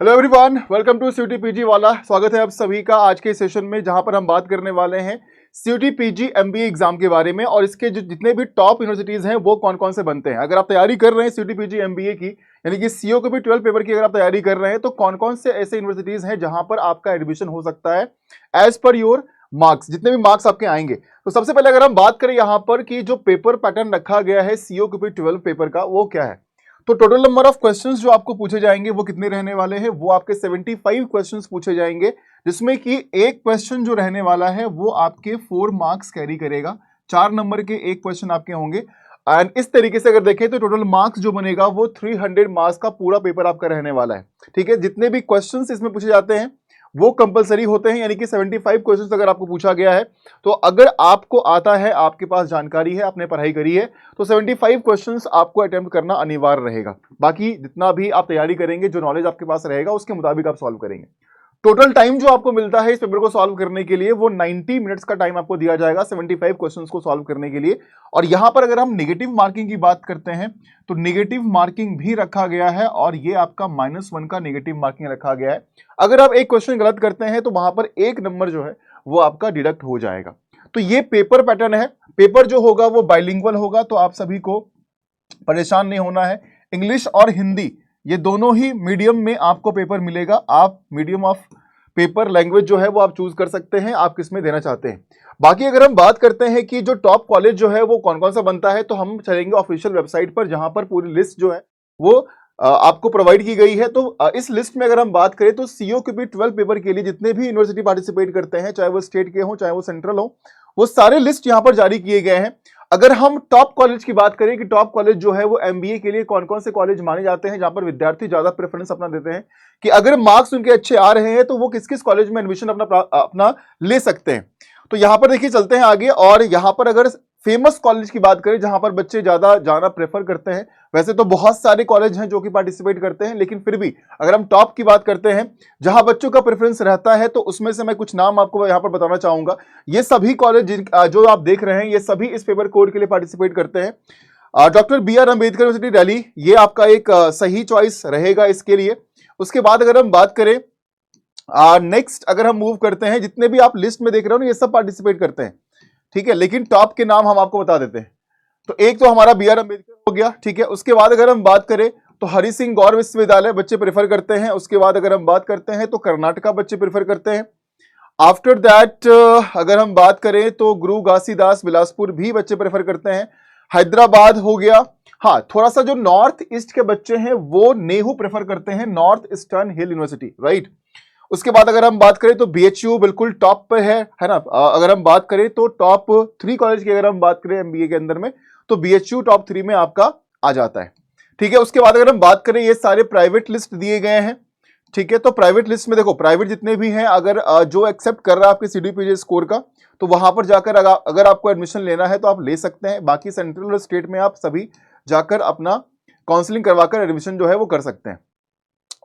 Hello everyone, welcome to CUET PG वाला। स्वागत है आप सभी का आज के सेशन में, जहां पर हम बात करने वाले हैं सीयूटी पीजी एमबीए एग्जाम के बारे में और इसके जो जितने भी टॉप यूनिवर्सिटीज हैं वो कौन कौन से बनते हैं। अगर आप तैयारी कर रहे हैं सीयूटी पीजी एमबीए की, यानी कि सीओ के भी 12 पेपर की अगर आप तैयारी कर रहे हैं, तो कौन कौन से ऐसे यूनिवर्सिटीज हैं जहां पर आपका एडमिशन हो सकता है एज पर योर मार्क्स, जितने भी मार्क्स आपके आएंगे। तो सबसे पहले अगर हम बात करें यहाँ पर कि जो पेपर पैटर्न रखा गया है सीओ के भी 12 पेपर का, वो क्या है। तो टोटल नंबर ऑफ क्वेश्चंस जो आपको पूछे जाएंगे वो कितने रहने वाले हैं, वो आपके 75 क्वेश्चंस पूछे जाएंगे, जिसमें कि एक क्वेश्चन जो रहने वाला है वो आपके 4 मार्क्स कैरी करेगा। 4 नंबर के एक क्वेश्चन आपके होंगे। एंड इस तरीके से अगर देखें तो टोटल मार्क्स जो बनेगा वो 300 मार्क्स का पूरा पेपर आपका रहने वाला है। ठीक है, जितने भी क्वेश्चंस इसमें पूछे जाते हैं वो कंपलसरी होते हैं, यानी कि 75 क्वेश्चंस अगर आपको पूछा गया है तो अगर आपको आता है, आपके पास जानकारी है, आपने पढ़ाई करी है, तो 75 क्वेश्चंस आपको अटेम्प्ट करना अनिवार्य रहेगा। बाकी जितना भी आप तैयारी करेंगे, जो नॉलेज आपके पास रहेगा उसके मुताबिक आप सॉल्व करेंगे। टोटल टाइम जो आपको मिलता है इस पेपर को सॉल्व करने के लिए वो 90 मिनट्स का टाइम आपको दिया जाएगा 75 क्वेश्चंस को सॉल्व करने के लिए। और यहां पर अगर हम नेगेटिव मार्किंग की बात करते हैं तो नेगेटिव मार्किंग भी रखा गया है, और ये आपका -1 का नेगेटिव मार्किंग रखा गया है। अगर आप एक क्वेश्चन गलत करते हैं तो वहां पर 1 नंबर जो है वो आपका डिडक्ट हो जाएगा। तो ये पेपर पैटर्न है। पेपर जो होगा वो बाइलिंगुअल होगा, तो आप सभी को परेशान नहीं होना है। इंग्लिश और हिंदी ये दोनों ही मीडियम में आपको पेपर मिलेगा। आप मीडियम ऑफ पेपर लैंग्वेज जो है वो आप चूज कर सकते हैं, आप किस में देना चाहते हैं। बाकी अगर हम बात करते हैं कि जो टॉप कॉलेज जो है वो कौन कौन सा बनता है, तो हम चलेंगे ऑफिशियल वेबसाइट पर, जहां पर पूरी लिस्ट जो है वो आपको प्रोवाइड की गई है। तो इस लिस्ट में अगर हम बात करें तो सीओ के भी 12 पेपर के लिए जितने भी यूनिवर्सिटी पार्टिसिपेट करते हैं, चाहे वो स्टेट के हो चाहे वो सेंट्रल हो, वो सारे लिस्ट यहां पर जारी किए गए हैं। अगर हम टॉप कॉलेज की बात करें कि टॉप कॉलेज जो है वो एमबीए के लिए कौन कौन से कॉलेज माने जाते हैं, जहां पर विद्यार्थी ज्यादा प्रेफरेंस अपना देते हैं कि अगर मार्क्स उनके अच्छे आ रहे हैं तो वो किस किस कॉलेज में एडमिशन अपना ले सकते हैं। तो यहां पर देखिए चलते हैं आगे, और यहां पर अगर फेमस कॉलेज की बात करें जहां पर बच्चे ज्यादा जाना प्रेफर करते हैं, वैसे तो बहुत सारे कॉलेज हैं जो कि पार्टिसिपेट करते हैं, लेकिन फिर भी अगर हम टॉप की बात करते हैं जहां बच्चों का प्रेफरेंस रहता है, तो उसमें से मैं कुछ नाम आपको यहां पर बताना चाहूंगा। ये सभी कॉलेज जो आप देख रहे हैं ये सभी इस पेपर कोड के लिए पार्टिसिपेट करते हैं। Doctor BR Ambedkar university Delhi, ये आपका एक सही चॉइस रहेगा इसके लिए। उसके बाद अगर हम बात करें नेक्स्ट, अगर हम मूव करते हैं, जितने भी आप लिस्ट में देख रहे हो ना ये सब पार्टिसिपेट करते हैं, ठीक है, लेकिन टॉप के नाम हम आपको बता देते हैं। तो एक तो हमारा BR अम्बेडकर हो गया, ठीक है। उसके बाद अगर हम बात करें तो हरि सिंह गौर विश्वविद्यालय बच्चे प्रेफर करते हैं। उसके बाद अगर हम बात करते हैं तो कर्नाटका बच्चे प्रेफर करते हैं। आफ्टर दैट अगर हम बात करें तो गुरु घासीदास बिलासपुर भी बच्चे प्रेफर करते हैं। हैदराबाद हो गया। हाँ, थोड़ा सा जो नॉर्थ ईस्ट के बच्चे हैं वो नेहरू प्रेफर करते हैं, नॉर्थ ईस्टर्न हिल यूनिवर्सिटी, राइट। उसके बाद अगर हम बात करें तो BHU बिल्कुल टॉप पे है ना। अगर हम बात करें तो टॉप 3 कॉलेज की अगर हम बात करें एमबीए के अंदर में, तो BHU टॉप 3 में आपका आ जाता है, ठीक है। उसके बाद अगर हम बात करें, ये सारे प्राइवेट लिस्ट दिए गए हैं, ठीक है। तो प्राइवेट लिस्ट में देखो, प्राइवेट जितने भी हैं, अगर जो एक्सेप्ट कर रहा है आपके CDPG स्कोर का, तो वहां पर जाकर अगर आपको एडमिशन लेना है तो आप ले सकते हैं। बाकी सेंट्रल और स्टेट में आप सभी जाकर अपना काउंसलिंग करवाकर एडमिशन जो है वो कर सकते हैं।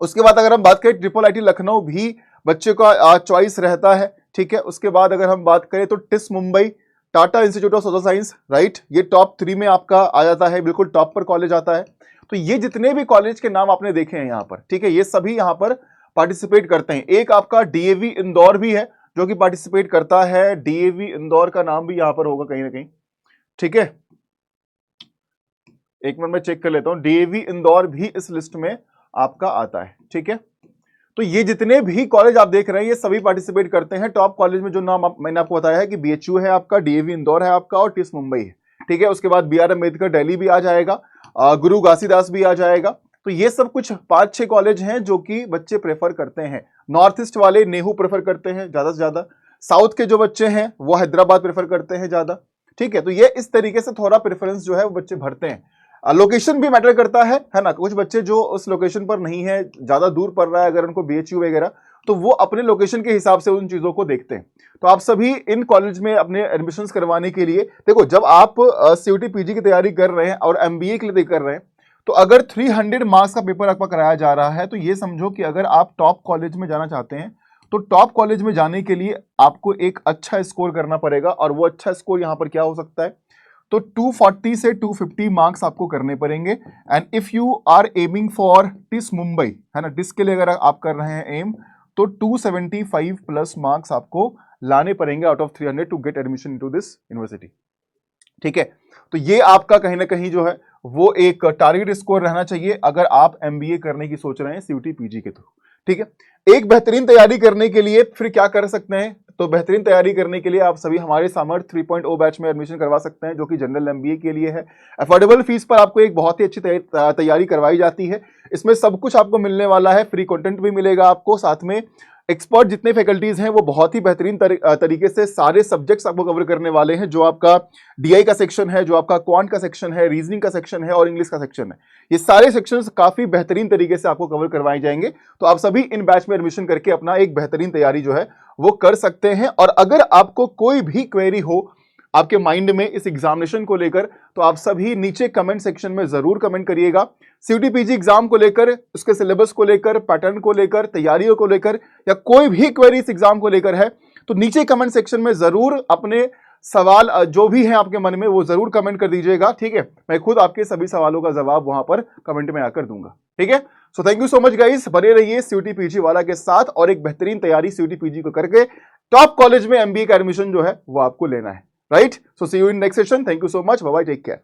उसके बाद अगर हम बात करें IIIT लखनऊ भी बच्चे का चॉइस रहता है, ठीक है। उसके बाद अगर हम बात करें तो TISS Mumbai, Tata institute of social science, right, ये टॉप 3 में आपका आ जाता है, बिल्कुल टॉप पर कॉलेज आता है। तो ये जितने भी कॉलेज के नाम आपने देखे हैं यहाँ पर, ठीक है, ये सभी यहाँ पर पार्टिसिपेट करते हैं। एक आपका DAV इंदौर भी है जो कि पार्टिसिपेट करता है। DAV इंदौर का नाम भी यहाँ पर होगा कहीं ना कहीं, ठीक है। एक मिनट में चेक कर लेता हूं, DAV इंदौर भी इस लिस्ट में आपका आता है, ठीक है। तो ये जितने भी कॉलेज आप देख रहे हैं ये सभी पार्टिसिपेट करते हैं। टॉप कॉलेज में जो नाम मैंने आपको बताया है कि BHU है आपका, DAV इंदौर है आपका, और टिस मुंबई है, ठीक है। उसके बाद BR अम्बेडकर दिल्ली भी आ जाएगा, गुरु घासीदास भी आ जाएगा। तो ये सब कुछ 5-6 कॉलेज हैं जो कि बच्चे प्रेफर करते हैं। नॉर्थ ईस्ट वाले नेहरू प्रेफर करते हैं ज्यादा से ज्यादा, साउथ के जो बच्चे हैं वो हैदराबाद प्रेफर करते हैं ज्यादा, ठीक है। तो ये इस तरीके से थोड़ा प्रेफरेंस जो है वो बच्चे भरते हैं। लोकेशन भी मैटर करता है ना। कुछ बच्चे जो उस लोकेशन पर नहीं है, ज्यादा दूर पड़ रहा है अगर उनको BHU वगैरह, तो वो अपने लोकेशन के हिसाब से उन चीजों को देखते हैं। तो आप सभी इन कॉलेज में अपने एडमिशंस करवाने के लिए, देखो जब आप CUET PG की तैयारी कर रहे हैं और MBA के लिए कर रहे हैं, तो अगर 300 मार्क्स का पेपर आपका कराया जा रहा है, तो ये समझो कि अगर आप टॉप कॉलेज में जाना चाहते हैं तो टॉप कॉलेज में जाने के लिए आपको एक अच्छा स्कोर करना पड़ेगा। और वो अच्छा स्कोर यहाँ पर क्या हो सकता है, तो 240 से 250 मार्क्स आपको करने पड़ेंगे। And if you are aiming for TISS Mumbai, है ना, टिस के लिए अगर आप कर रहे हैं एम, तो 275 प्लस मार्क्स आपको लाने पड़ेंगे out of 300 to get admission into this university. ठीक है, तो ये आपका कहीं ना कहीं जो है वो एक टारगेट स्कोर रहना चाहिए अगर आप एमबीए करने की सोच रहे हैं सीयूटी पीजी के थ्रू। ठीक है, एक बेहतरीन तैयारी करने के लिए फिर क्या कर सकते हैं, तो बेहतरीन तैयारी करने के लिए आप सभी हमारे सामर्थ 3.0 बैच में एडमिशन करवा सकते हैं, जो कि जनरल एमबीए के लिए है। अफोर्डेबल फीस पर आपको एक बहुत ही अच्छी तैयारी करवाई जाती है। इसमें सब कुछ आपको मिलने वाला है, फ्री कंटेंट भी मिलेगा आपको, साथ में एक्सपर्ट जितने फैकल्टीज हैं वो बहुत ही बेहतरीन तरीके से सारे सब्जेक्ट्स आपको कवर करने वाले हैं। जो आपका डीआई का सेक्शन है, जो आपका क्वांट का सेक्शन है, रीजनिंग का सेक्शन है और इंग्लिश का सेक्शन है, ये सारे सेक्शंस काफी बेहतरीन तरीके से आपको कवर करवाए जाएंगे। तो आप सभी इन बैच में एडमिशन करके अपना एक बेहतरीन तैयारी जो है वो कर सकते हैं। और अगर आपको कोई भी क्वेरी हो आपके माइंड में इस एग्जामिनेशन को लेकर, तो आप सभी नीचे कमेंट सेक्शन में जरूर कमेंट करिएगा। सीयूटी पीजी एग्जाम को लेकर, उसके सिलेबस को लेकर, पैटर्न को लेकर, तैयारियों को लेकर, या कोई भी क्वेरी इस एग्जाम को लेकर है, तो नीचे कमेंट सेक्शन में जरूर अपने सवाल जो भी हैं आपके मन में वो जरूर कमेंट कर दीजिएगा। ठीक है, मैं खुद आपके सभी सवालों का जवाब वहां पर कमेंट में आकर दूंगा। ठीक है, so thank you so much guys, बने रहिए सीयूटी पीजी वाला के साथ और एक बेहतरीन तैयारी सीयूटी पीजी को करके टॉप कॉलेज में एमबीए का एडमिशन जो है वो आपको लेना है। Right, so see you in next session. Thank you so much, bye bye, take care.